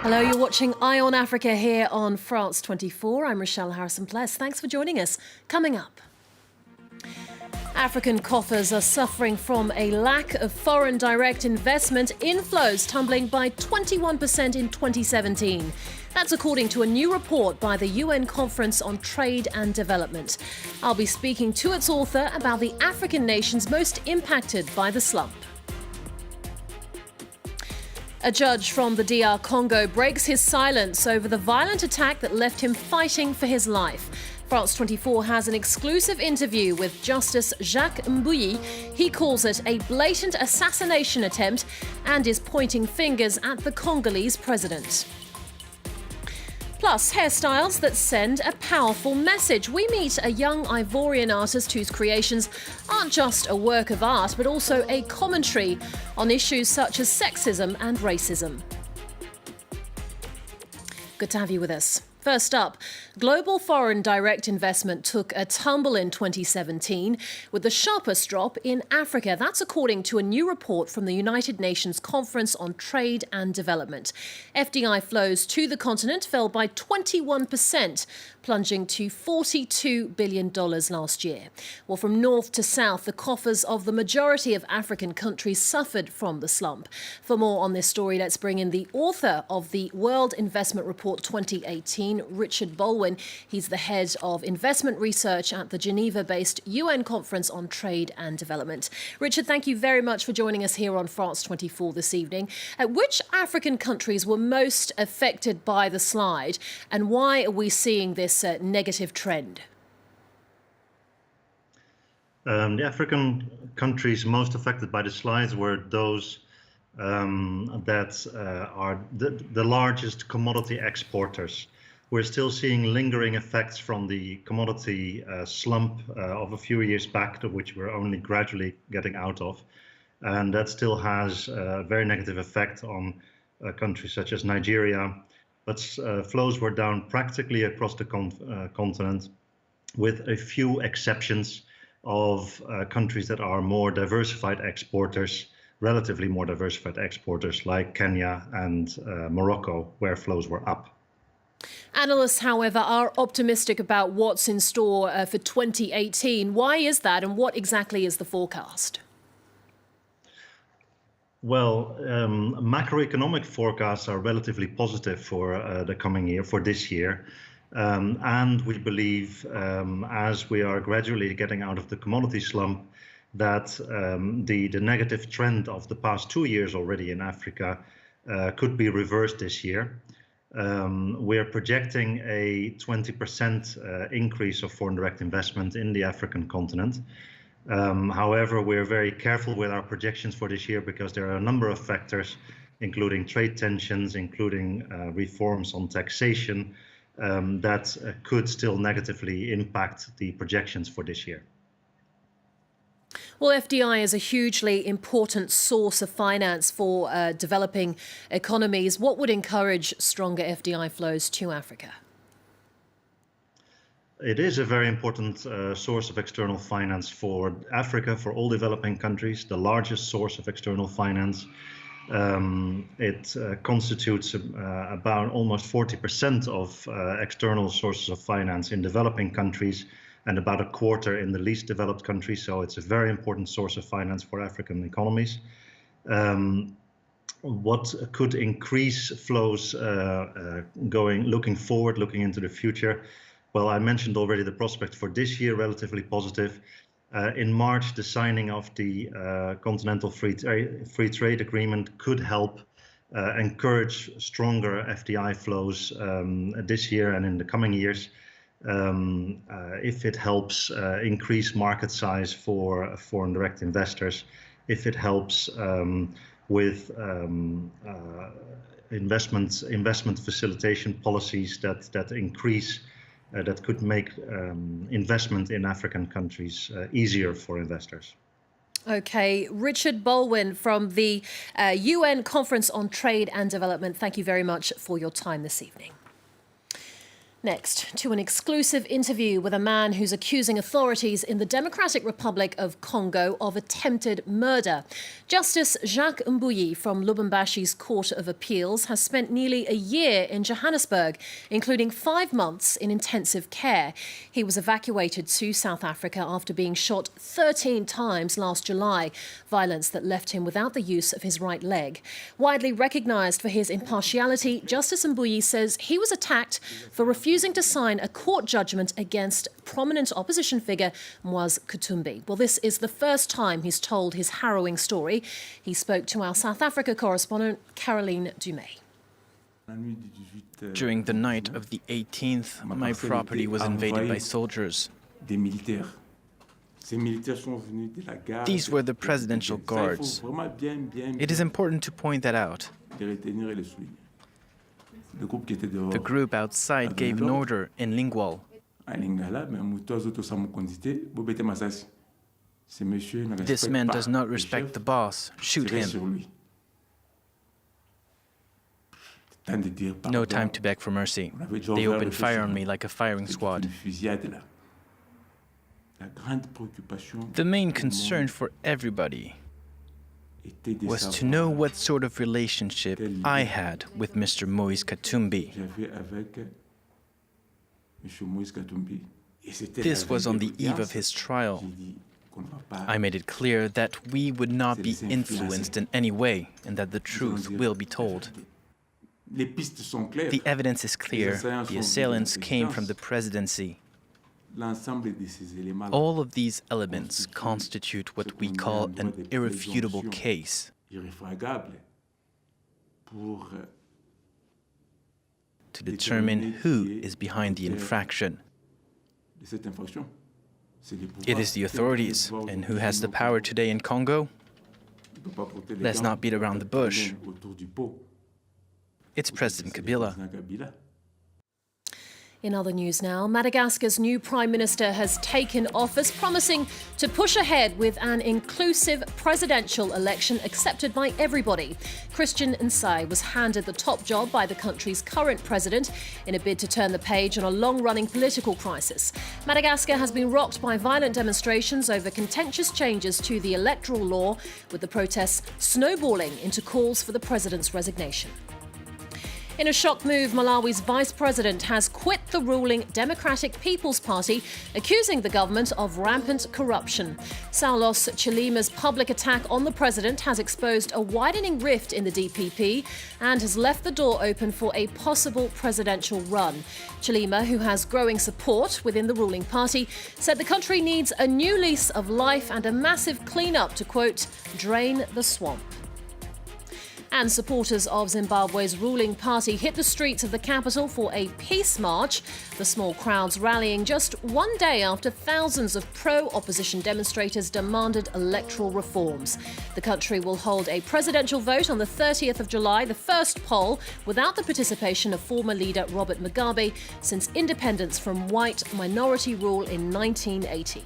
Hello, you're watching Eye on Africa here on France 24. I'm Rochelle Harrison-Pless. Thanks for joining us. Coming up, African coffers are suffering from a lack of foreign direct investment, inflows tumbling by 21% in 2017. That's according to a new report by the UN Conference on Trade and Development. I'll be speaking to its author about the African nations most impacted by the slump. A judge from the DR Congo breaks his silence over the violent attack that left him fighting for his life. France 24 has an exclusive interview with Justice Jacques Mbuyi. He calls it a blatant assassination attempt and is pointing fingers at the Congolese president. Plus, hairstyles that send a powerful message. We meet a young Ivorian artist whose creations aren't just a work of art, but also a commentary on issues such as sexism and racism. Good to have you with us. First up, global foreign direct investment took a tumble in 2017, with the sharpest drop in Africa. That's according to a new report from the United Nations Conference on Trade and Development. FDI flows to the continent fell by 21%, plunging to $42 billion last year. Well, from north to south, the coffers of the majority of African countries suffered from the slump. For more on this story, let's bring in the author of the World Investment Report 2018, Richard Bolwijn. He's the head of investment research at the Geneva-based UN Conference on Trade and Development. Richard, thank you very much for joining us here on France 24 this evening. Which African countries were most affected by the slide, and why are we seeing this negative trend? The African countries most affected by the slides were those that are the largest commodity exporters. We're still seeing lingering effects from the commodity slump of a few years back, to which we're only gradually getting out of. And that still has a very negative effect on countries such as Nigeria. But flows were down practically across the continent, with a few exceptions of countries that are more diversified exporters, relatively more diversified exporters like Kenya and Morocco, where flows were up. Analysts, however, are optimistic about what's in store for 2018. Why is that, and what exactly is the forecast? Well, macroeconomic forecasts are relatively positive for the coming year, for this year. And we believe, as we are gradually getting out of the commodity slump, that the negative trend of the past 2 years already in Africa could be reversed this year. We're projecting a 20% increase of foreign direct investment in the African continent. However, we're very careful with our projections for this year because there are a number of factors, including trade tensions, including reforms on taxation, that could still negatively impact the projections for this year. Well, FDI is a hugely important source of finance for developing economies. What would encourage stronger FDI flows to Africa? It is a very important source of external finance for Africa, for all developing countries, the largest source of external finance. It constitutes about almost 40% of external sources of finance in developing countries, and about a quarter in the least developed countries. So it's a very important source of finance for African economies. What could increase flows looking forward, looking into the future? Well, I mentioned already the prospect for this year, relatively positive. In March, the signing of the Continental Free Trade Agreement could help encourage stronger FDI flows this year and in the coming years. If it helps increase market size for foreign direct investors, if it helps with investment facilitation policies that increase, that could make investment in African countries easier for investors. Okay, Richard Bolwijn from the UN Conference on Trade and Development, thank you very much for your time this evening. Next, to an exclusive interview with a man who's accusing authorities in the Democratic Republic of Congo of attempted murder. Justice Jacques Mbuyi from Lubumbashi's Court of Appeals has spent nearly a year in Johannesburg, including 5 months in intensive care. He was evacuated to South Africa after being shot 13 times last July, violence that left him without the use of his right leg. Widely recognised for his impartiality, Justice Mbuyi says he was attacked for refusing to sign a court judgment against prominent opposition figure Moise Katumbi. Well, this is the first time he's told his harrowing story. He spoke to our South Africa correspondent, Caroline Dumais. During the night of the 18th, my property was invaded by soldiers. These were the presidential guards. It is important to point that out. The group outside gave an order in Lingwal. This man does not respect the boss. Shoot him. No time to beg for mercy. They opened fire on me like a firing squad. The main concern for everybody was to know what sort of relationship I had with Mr. Moise Katumbi. This was on the eve of his trial. I made it clear that we would not be influenced in any way and that the truth will be told. The evidence is clear. The assailants came from the presidency. All of these elements constitute what we call an irrefutable case. To determine who is behind the infraction. It is the authorities, and who has the power today in Congo? Let's not beat around the bush. It's President Kabila. In other news now, Madagascar's new Prime Minister has taken office, promising to push ahead with an inclusive presidential election accepted by everybody. Christian Nsai was handed the top job by the country's current president in a bid to turn the page on a long-running political crisis. Madagascar has been rocked by violent demonstrations over contentious changes to the electoral law, with the protests snowballing into calls for the president's resignation. In a shock move, Malawi's vice president has quit the ruling Democratic People's Party, accusing the government of rampant corruption. Saulos Chilima's public attack on the president has exposed a widening rift in the DPP and has left the door open for a possible presidential run. Chilima, who has growing support within the ruling party, said the country needs a new lease of life and a massive clean-up to, quote, drain the swamp. And supporters of Zimbabwe's ruling party hit the streets of the capital for a peace march, the small crowds rallying just one day after thousands of pro-opposition demonstrators demanded electoral reforms. The country will hold a presidential vote on the 30th of July, the first poll without the participation of former leader Robert Mugabe since independence from white minority rule in 1980.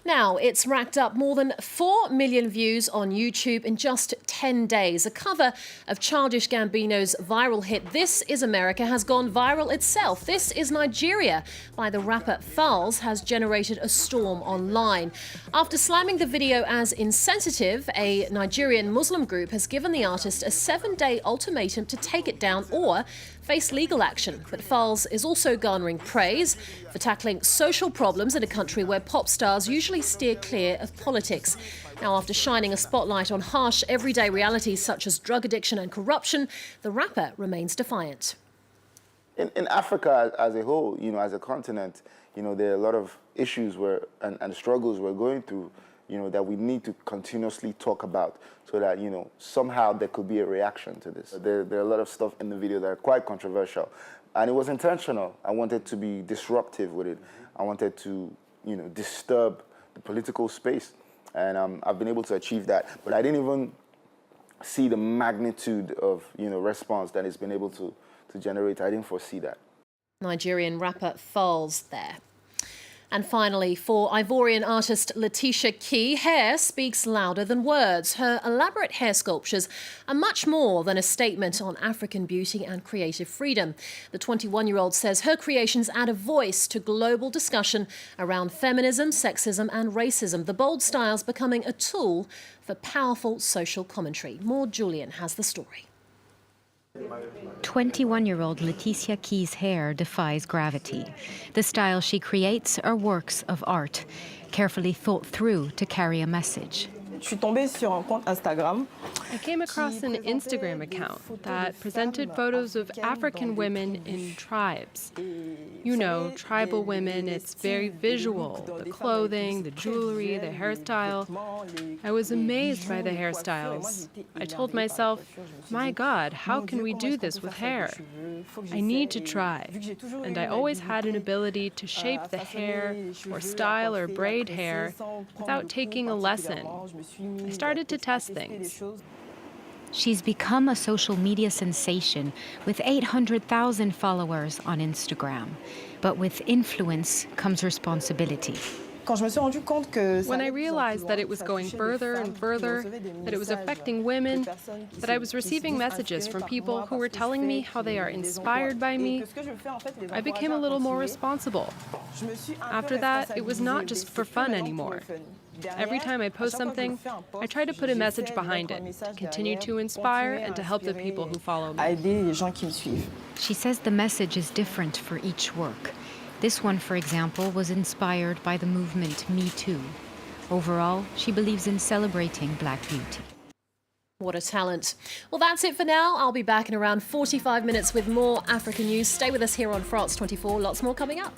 Now, it's racked up more than 4 million views on YouTube in just 10 days. A cover of Childish Gambino's viral hit This Is America has gone viral itself. This Is Nigeria by the rapper Falz has generated a storm online. After slamming the video as insensitive, a Nigerian Muslim group has given the artist a 7-day ultimatum to take it down or face legal action. But Falz is also garnering praise for tackling social problems in a country where pop stars usually steer clear of politics. Now, after shining a spotlight on harsh everyday realities such as drug addiction and corruption, the rapper remains defiant. In Africa as a whole, as a continent, there are a lot of issues and struggles we're going through, that we need to continuously talk about so that, somehow there could be a reaction to this. There are a lot of stuff in the video that are quite controversial, and it was intentional. I wanted to be disruptive with it. I wanted to, disturb the political space, and I've been able to achieve that. But I didn't even see the magnitude of, response that it's been able to generate. I didn't foresee that. Nigerian rapper Falz there. And finally, for Ivorian artist Letitia Key, hair speaks louder than words. Her elaborate hair sculptures are much more than a statement on African beauty and creative freedom. The 21-year-old says her creations add a voice to global discussion around feminism, sexism and racism, the bold styles becoming a tool for powerful social commentary. Maud Julian has the story. 21-year-old Letitia Key's hair defies gravity. The style she creates are works of art, carefully thought through to carry a message. I came across an Instagram account that presented photos of African women in tribes. You know, tribal women, it's very visual. The clothing, the jewelry, the hairstyle. I was amazed by the hairstyles. I told myself, my God, how can we do this with hair? I need to try. And I always had an ability to shape the hair or style or braid hair without taking a lesson. I started to test things. She's become a social media sensation with 800,000 followers on Instagram. But with influence comes responsibility. When I realized that it was going further and further, that it was affecting women, that I was receiving messages from people who were telling me how they are inspired by me, I became a little more responsible. After that, it was not just for fun anymore. Every time I post something, I try to put a message behind it, continue to inspire and to help the people who follow me. She says the message is different for each work. This one, for example, was inspired by the movement Me Too. Overall, she believes in celebrating Black beauty. What a talent. Well, that's it for now. I'll be back in around 45 minutes with more African news. Stay with us here on France 24. Lots more coming up.